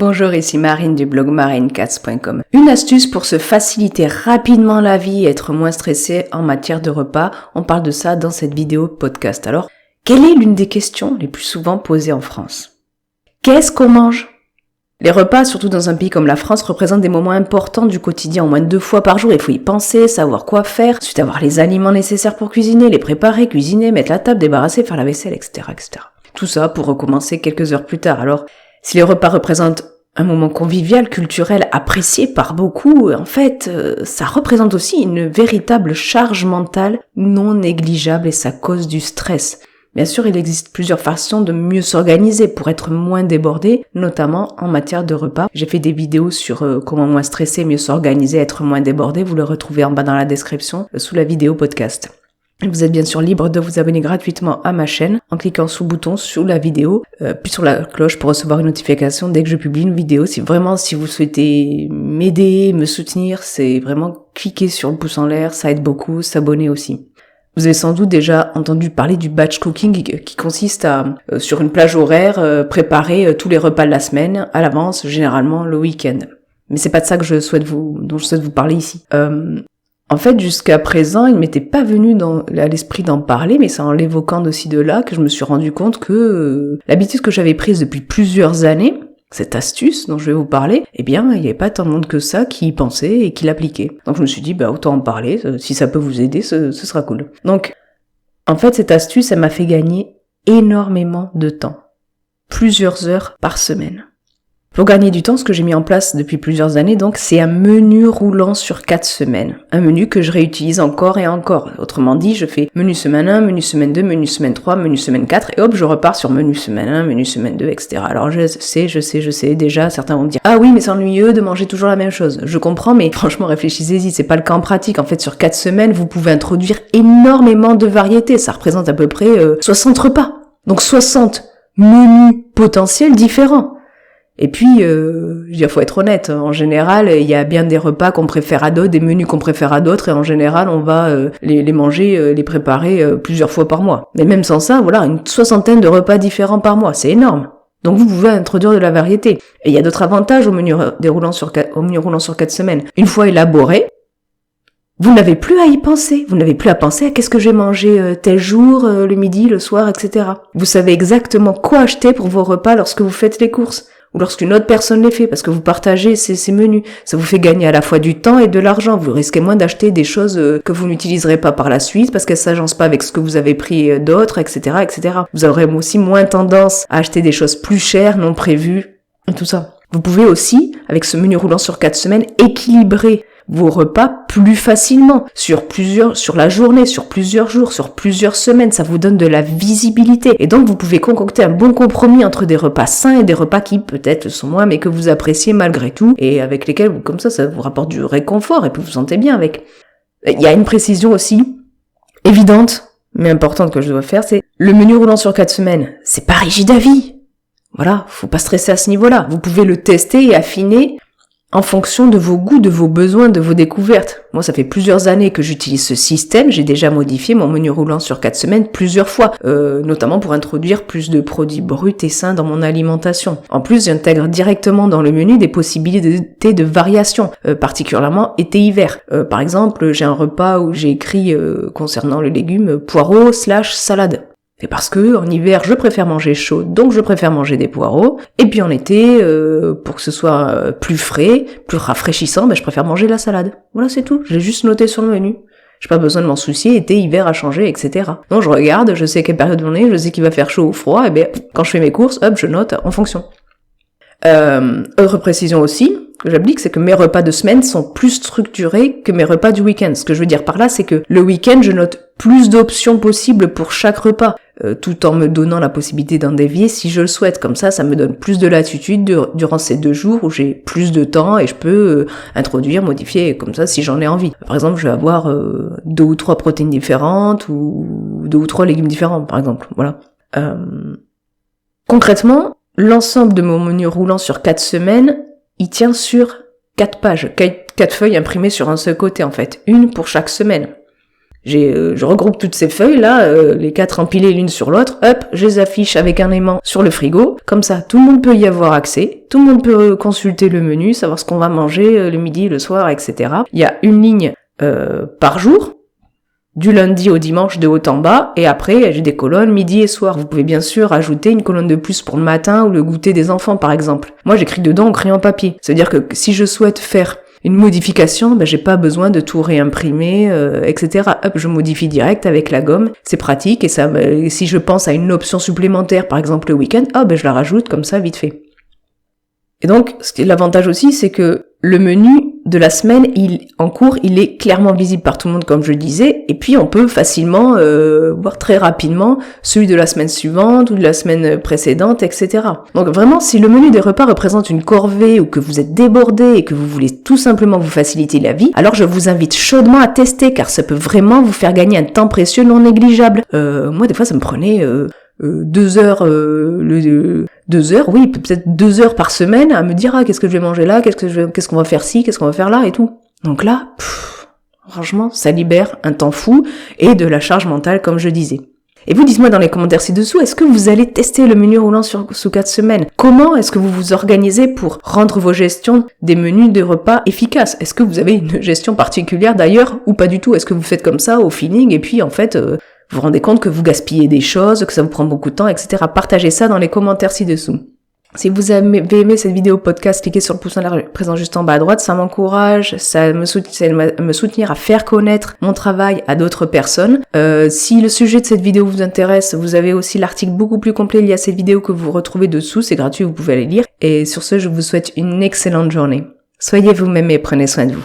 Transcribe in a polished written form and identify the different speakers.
Speaker 1: Bonjour, ici Marine du blog marinecats.com. Une astuce pour se faciliter rapidement la vie et être moins stressé en matière de repas. On parle de ça dans cette vidéo podcast. Alors, quelle est l'une des questions les plus souvent posées en France? Qu'est-ce qu'on mange? Les repas, surtout dans un pays comme la France, représentent des moments importants du quotidien, au moins 2 fois par jour. Il faut y penser, savoir quoi faire, ensuite avoir les aliments nécessaires pour cuisiner, les préparer, cuisiner, mettre la table, débarrasser, faire la vaisselle, etc., etc. Tout ça pour recommencer quelques heures plus tard. Alors, si les repas représentent un moment convivial, culturel, apprécié par beaucoup, en fait, ça représente aussi une véritable charge mentale non négligeable et ça cause du stress. Bien sûr, il existe plusieurs façons de mieux s'organiser pour être moins débordé, notamment en matière de repas. J'ai fait des vidéos sur comment moins stresser, mieux s'organiser, être moins débordé. Vous le retrouvez en bas dans la description, sous la vidéo podcast. Vous êtes bien sûr libre de vous abonner gratuitement à ma chaîne en cliquant sous le bouton sous la vidéo, puis sur la cloche pour recevoir une notification dès que je publie une vidéo. Si vous souhaitez m'aider, me soutenir, c'est vraiment cliquer sur le pouce en l'air, ça aide beaucoup, s'abonner aussi. Vous avez sans doute déjà entendu parler du batch cooking qui consiste à, sur une plage horaire, préparer tous les repas de la semaine à l'avance, généralement le week-end. Mais c'est pas de ça que dont je souhaite vous parler ici. En fait, jusqu'à présent, il m'était pas venu à l'esprit d'en parler, mais c'est en l'évoquant d'aussi de là que je me suis rendu compte que l'habitude que j'avais prise depuis plusieurs années, cette astuce dont je vais vous parler, eh bien, il n'y avait pas tant de monde que ça qui y pensait et qui l'appliquait. Donc je me suis dit, autant en parler, si ça peut vous aider, ce sera cool. Donc, en fait, cette astuce, elle m'a fait gagner énormément de temps. Plusieurs heures par semaine. Pour gagner du temps, ce que j'ai mis en place depuis plusieurs années, donc, c'est un menu roulant sur 4 semaines. Un menu que je réutilise encore et encore. Autrement dit, je fais menu semaine 1, menu semaine 2, menu semaine 3, menu semaine 4, et hop, je repars sur menu semaine 1, menu semaine 2, etc. Alors, je sais, déjà, certains vont me dire, ah oui, mais c'est ennuyeux de manger toujours la même chose. Je comprends, mais franchement, réfléchissez-y, c'est pas le cas en pratique. En fait, sur 4 semaines, vous pouvez introduire énormément de variétés. Ça représente à peu près 60 repas. Donc, 60 menus potentiels différents. Et puis, faut être honnête, en général, il y a bien des repas qu'on préfère à d'autres, des menus qu'on préfère à d'autres, et en général, on va les manger, les préparer plusieurs fois par mois. Mais même sans ça, voilà, une 60aine de repas différents par mois, c'est énorme. Donc vous pouvez introduire de la variété. Et il y a d'autres avantages au menu roulant sur 4 semaines. Une fois élaboré, vous n'avez plus à y penser. Vous n'avez plus à penser à qu'est-ce que j'ai mangé tel jour, le midi, le soir, etc. Vous savez exactement quoi acheter pour vos repas lorsque vous faites les courses. Ou lorsqu'une autre personne les fait, parce que vous partagez ces menus. Ça vous fait gagner à la fois du temps et de l'argent. Vous risquez moins d'acheter des choses que vous n'utiliserez pas par la suite, parce qu'elles s'agencent pas avec ce que vous avez pris d'autres, etc., etc. Vous aurez aussi moins tendance à acheter des choses plus chères, non prévues, et tout ça. Vous pouvez aussi, avec ce menu roulant sur 4 semaines, équilibrer vos repas plus facilement, sur la journée, sur plusieurs jours, sur plusieurs semaines. Ça vous donne de la visibilité. Et donc, vous pouvez concocter un bon compromis entre des repas sains et des repas qui peut-être sont moins, mais que vous appréciez malgré tout, et avec lesquels, comme ça vous rapporte du réconfort, et puis vous vous sentez bien avec. Il y a une précision aussi, évidente, mais importante que je dois faire, c'est le menu roulant sur 4 semaines. C'est pas rigide à vie. Voilà, faut pas stresser à ce niveau-là. Vous pouvez le tester et affiner en fonction de vos goûts, de vos besoins, de vos découvertes. Moi, ça fait plusieurs années que j'utilise ce système. J'ai déjà modifié mon menu roulant sur 4 semaines plusieurs fois, notamment pour introduire plus de produits bruts et sains dans mon alimentation. En plus, j'intègre directement dans le menu des possibilités de variation, particulièrement été-hiver. Par exemple, j'ai un repas où j'ai écrit concernant le légume poireaux / salade. C'est parce que en hiver, je préfère manger chaud, donc je préfère manger des poireaux. Et puis en été, pour que ce soit plus frais, plus rafraîchissant, je préfère manger la salade. Voilà, c'est tout. J'ai juste noté sur le menu. J'ai pas besoin de m'en soucier, été, hiver à changer, etc. Donc je regarde, je sais quelle période on est, je sais qu'il va faire chaud ou froid, et quand je fais mes courses, hop, je note en fonction. Autre précision aussi que j'applique, c'est que mes repas de semaine sont plus structurés que mes repas du week-end. Ce que je veux dire par là, c'est que le week-end, je note plus d'options possibles pour chaque repas, tout en me donnant la possibilité d'en dévier si je le souhaite. Comme ça me donne plus de latitude durant ces 2 jours où j'ai plus de temps et je peux introduire, modifier comme ça si j'en ai envie. Par exemple, je vais avoir 2 ou 3 protéines différentes ou 2 ou 3 légumes différents, par exemple. Voilà. Concrètement, l'ensemble de mon menu roulant sur 4 semaines, il tient sur 4 pages, 4 feuilles imprimées sur un seul côté en fait, une pour chaque semaine. je regroupe toutes ces feuilles là, les 4 empilées l'une sur l'autre, hop, je les affiche avec un aimant sur le frigo, comme ça tout le monde peut y avoir accès, tout le monde peut consulter le menu, savoir ce qu'on va manger le midi, le soir, etc. Il y a une ligne par jour, du lundi au dimanche de haut en bas, et après j'ai des colonnes midi et soir. Vous pouvez bien sûr ajouter une colonne de plus pour le matin ou le goûter des enfants par exemple. Moi j'écris dedans au crayon papier, ça veut dire que si je souhaite faire une modification, j'ai pas besoin de tout réimprimer, etc. Hop, je modifie direct avec la gomme, c'est pratique, et ça, si je pense à une option supplémentaire, par exemple le week-end, je la rajoute comme ça, vite fait. Et donc, l'avantage aussi, c'est que le menu de la semaine, en cours, il est clairement visible par tout le monde, comme je le disais, et puis on peut facilement voir très rapidement celui de la semaine suivante ou de la semaine précédente, etc. Donc vraiment, si le menu des repas représente une corvée ou que vous êtes débordé et que vous voulez tout simplement vous faciliter la vie, alors je vous invite chaudement à tester, car ça peut vraiment vous faire gagner un temps précieux non négligeable. Moi, des fois, ça me prenait 2 heures, 2 heures, oui, peut-être 2 heures par semaine à me dire qu'est-ce que je vais manger là, qu'est-ce qu'on va faire ci, qu'est-ce qu'on va faire là et tout. Donc là, franchement, ça libère un temps fou et de la charge mentale, comme je disais. Et vous, dites-moi dans les commentaires ci-dessous, est-ce que vous allez tester le menu roulant sous 4 semaines? Comment est-ce que vous vous organisez pour rendre vos gestions des menus de repas efficaces? Est-ce que vous avez une gestion particulière d'ailleurs ou pas du tout? Est-ce que vous faites comme ça au feeling et puis en fait vous vous rendez compte que vous gaspillez des choses, que ça vous prend beaucoup de temps, etc. Partagez ça dans les commentaires ci-dessous. Si vous avez aimé cette vidéo podcast, cliquez sur le pouce en l'air présent juste en bas à droite, ça m'encourage, ça me soutenir à faire connaître mon travail à d'autres personnes. Si le sujet de cette vidéo vous intéresse, vous avez aussi l'article beaucoup plus complet lié à cette vidéo que vous retrouvez dessous, c'est gratuit, vous pouvez aller lire. Et sur ce, je vous souhaite une excellente journée. Soyez vous-même et prenez soin de vous.